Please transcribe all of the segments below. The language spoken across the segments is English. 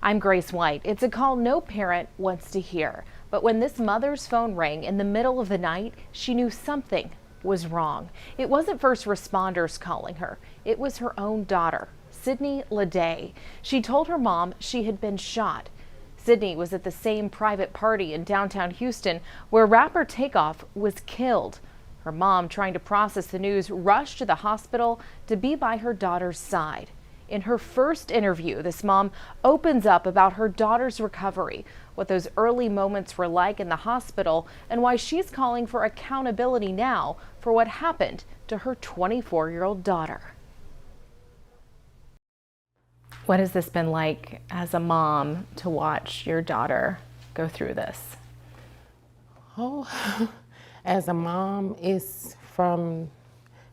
I'm Grace White. It's a call no parent wants to hear. But when this mother's phone rang in the middle of the night, she knew something was wrong. It wasn't first responders calling her. It was her own daughter, Sydney Leday. She told her mom she had been shot. Sydney was at the same private party in downtown Houston where rapper TakeOff was killed. Her mom, trying to process the news, rushed to the hospital to be by her daughter's side. In her first interview, this mom opens up about her daughter's recovery, what those early moments were like in the hospital, and why she's calling for accountability now for what happened to her 24-year-old daughter. What has this been like as a mom to watch your daughter go through this? Oh, as a mom, it's from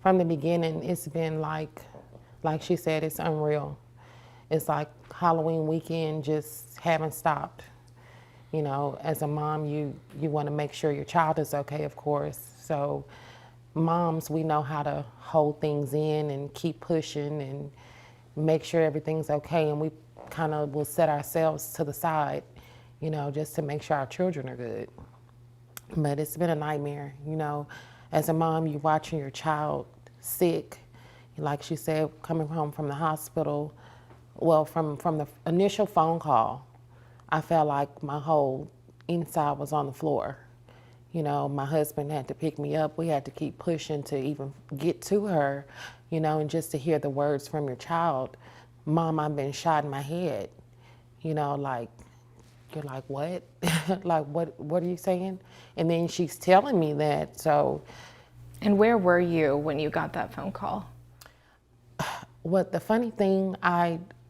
the beginning, it's been like she said, it's unreal. It's like Halloween weekend just haven't stopped. You know, as a mom, you want to make sure your child is okay, of course. So moms, we know how to hold things in and keep pushing and make sure everything's okay. And we kind of will set ourselves to the side, you know, just to make sure our children are good. But it's been a nightmare, you know. As a mom, you're watching your child sick. Like she said, coming home from the hospital, well, from the initial phone call, I felt like my whole inside was on the floor. You know, my husband had to pick me up. We had to keep pushing to even get to her, you know, and just to hear the words from your child, "Mom, I've been shot in my head." You know, like, you're like, what? Like, what are you saying? And then she's telling me that, so. And where were you when you got that phone call? What the funny thing,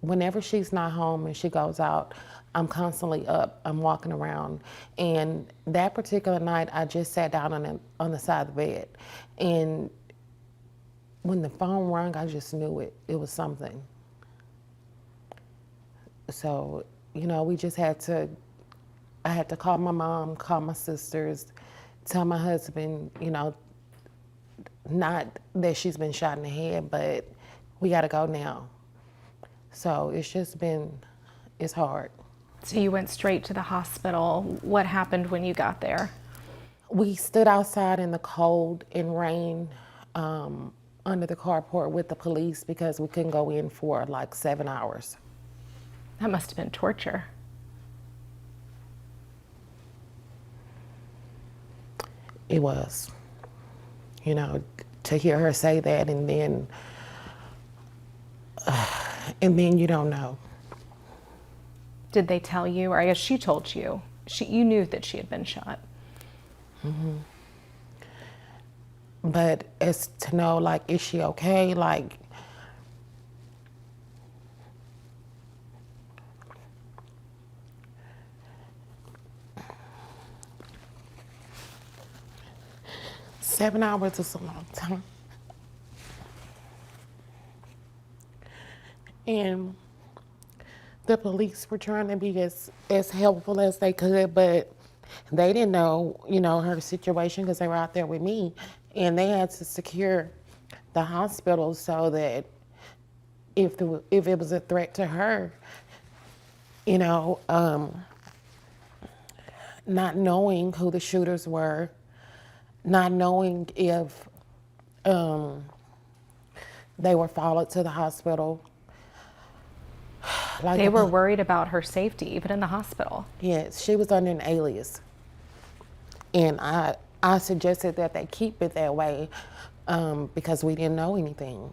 whenever she's not home and she goes out, I'm constantly up. I'm walking around. And that particular night, I just sat down on the side of the bed. And when the phone rang, I just knew it was something. So, you know, I had to call my mom, call my sisters, tell my husband, you know, not that she's been shot in the head, but we got to go now. So it's hard. So you went straight to the hospital. What happened when you got there? We stood outside in the cold and rain under the carport with the police because we couldn't go in for like 7 hours. That must have been torture. It was. You know, to hear her say that and then you don't know. Did they tell you, or I guess she told you, you knew that she had been shot? Mm-hmm. But as to know, like, is she okay? Like, seven hours is a long time. And the police were trying to be as helpful as they could, but they didn't know, you know, her situation because they were out there with me. And they had to secure the hospital so that if it was a threat to her, you know, not knowing who the shooters were, not knowing if they were followed to the hospital. Like they were worried about her safety, even in the hospital. Yes, she was under an alias. And I suggested that they keep it that way because we didn't know anything.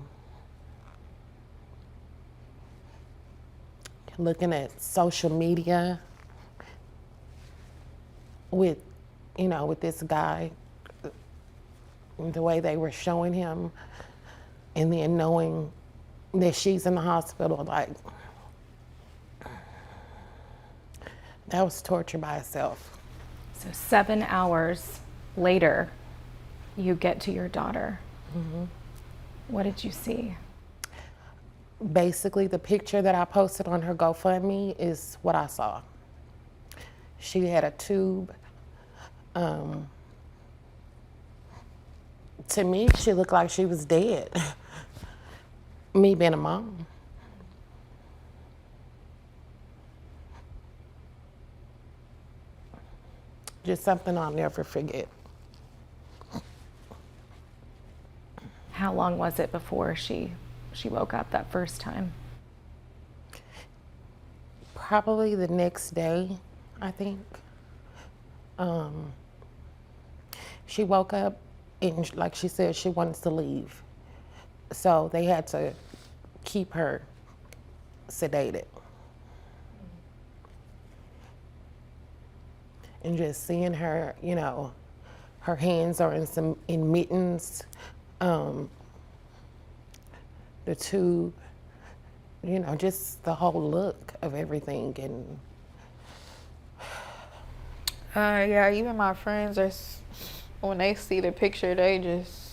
Looking at social media with this guy, the way they were showing him, and then knowing that she's in the hospital, like, that was torture by itself. So 7 hours later, you get to your daughter. Mm-hmm. What did you see? Basically, the picture that I posted on her GoFundMe is what I saw. She had a tube. To me, she looked like she was dead. Me being a mom. just something I'll never forget. How long was it before she woke up that first time? Probably the next day, I think. She woke up and, like she said, she wanted to leave. So they had to keep her sedated. And just seeing her, you know, her hands are in mittens, the tube, you know, just the whole look of everything. And yeah, even my friends are, when they see the picture, they just,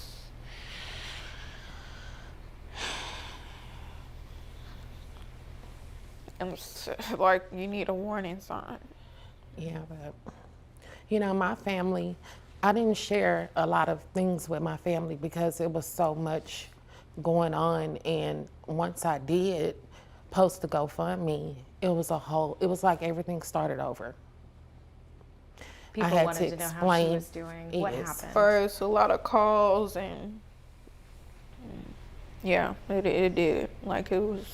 like, you need a warning sign. yeah, but you know, my family, I didn't share a lot of things with my family because it was so much going on. And once I did post the GoFundMe, it was like everything started over. People had wanted to to know how she explain was doing. What it. happened? First, a lot of calls, and yeah, it did. Like, it was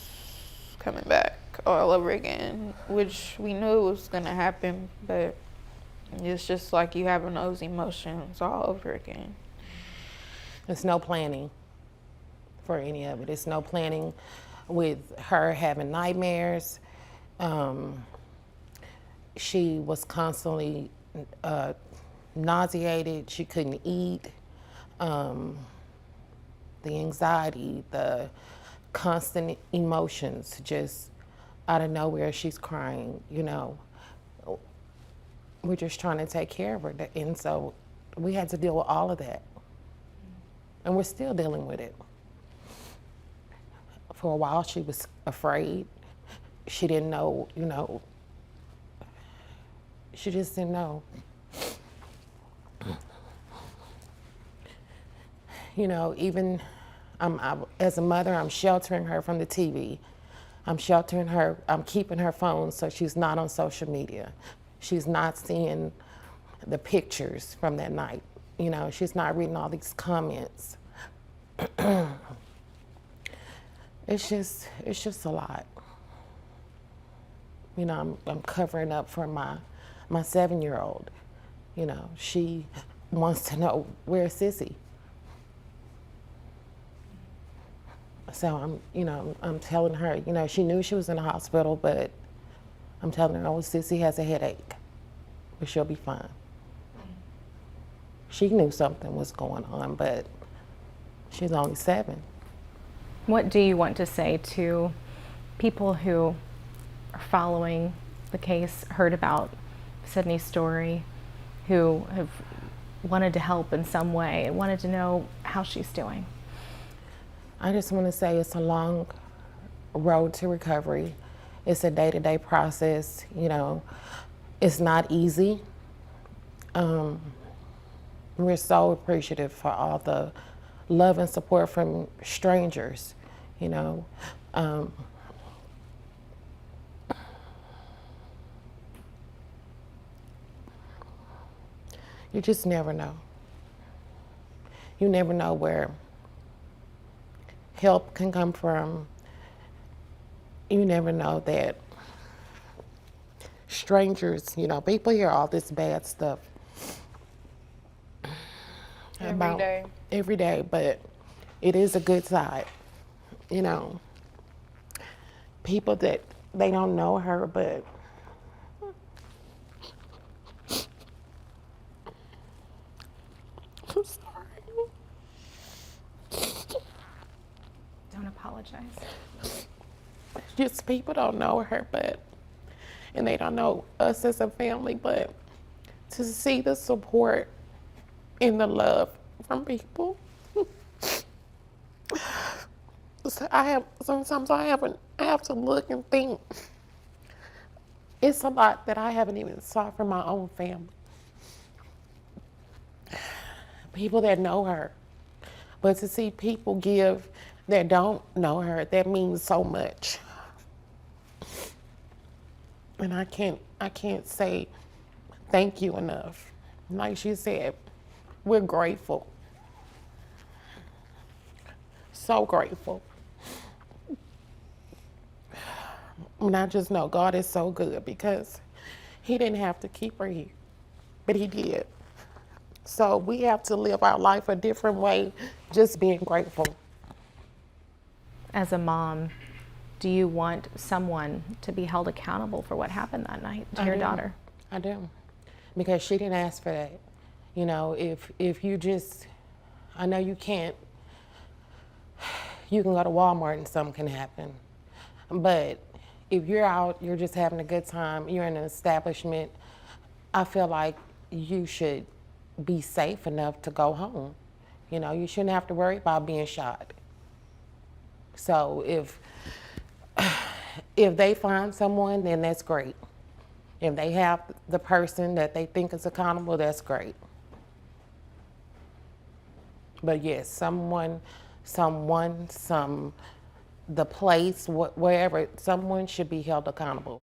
coming back all over again, which we knew was gonna happen, but it's just like you having those emotions all over again. There's no planning for any of it. There's no planning with her having nightmares. She was constantly nauseated. She couldn't eat. The anxiety, the constant emotions, just out of nowhere, she's crying, you know. We're just trying to take care of her. And so we had to deal with all of that. And we're still dealing with it. For a while, she was afraid. She didn't know, you know, she just didn't know. You know, even as a mother, I'm sheltering her from the TV. I'm sheltering her, I'm keeping her phone so she's not on social media. She's not seeing the pictures from that night. You know, she's not reading all these comments. It's just a lot. You know, I'm covering up for my 7-year-old. You know, she wants to know, where's Sissy? So I'm telling her, you know, she knew she was in the hospital, but I'm telling her, oh, Sissy has a headache, but she'll be fine. She knew something was going on, but she's only 7. What do you want to say to people who are following the case, heard about Sydney's story, who have wanted to help in some way and wanted to know how she's doing? I just want to say it's a long road to recovery. It's a day-to-day process, you know. It's not easy. We're so appreciative for all the love and support from strangers, you know. You just never know. You never know where help can come from. You never know that strangers, you know, people hear all this bad stuff every day, but it is a good side. You know, people that they don't know her, but I'm sorry. Don't apologize. Just people don't know her, and they don't know us as a family, but to see the support and the love from people. So sometimes I have to look and think. It's a lot that I haven't even saw from my own family. People that know her. But to see people give that don't know her, that means so much. And I can't say thank you enough. Like she said, we're grateful. So grateful. And I just know God is so good because he didn't have to keep her here, but he did. So we have to live our life a different way, just being grateful. As a mom, do you want someone to be held accountable for what happened that night to your daughter? I do, because she didn't ask for that. You know, if you just, I know you can't, you can go to Walmart and something can happen. But if you're out, you're just having a good time, you're in an establishment, I feel like you should be safe enough to go home. You know, you shouldn't have to worry about being shot. So if they find someone, then that's great. If they have the person that they think is accountable, that's great. But yes, the place, wherever, someone should be held accountable.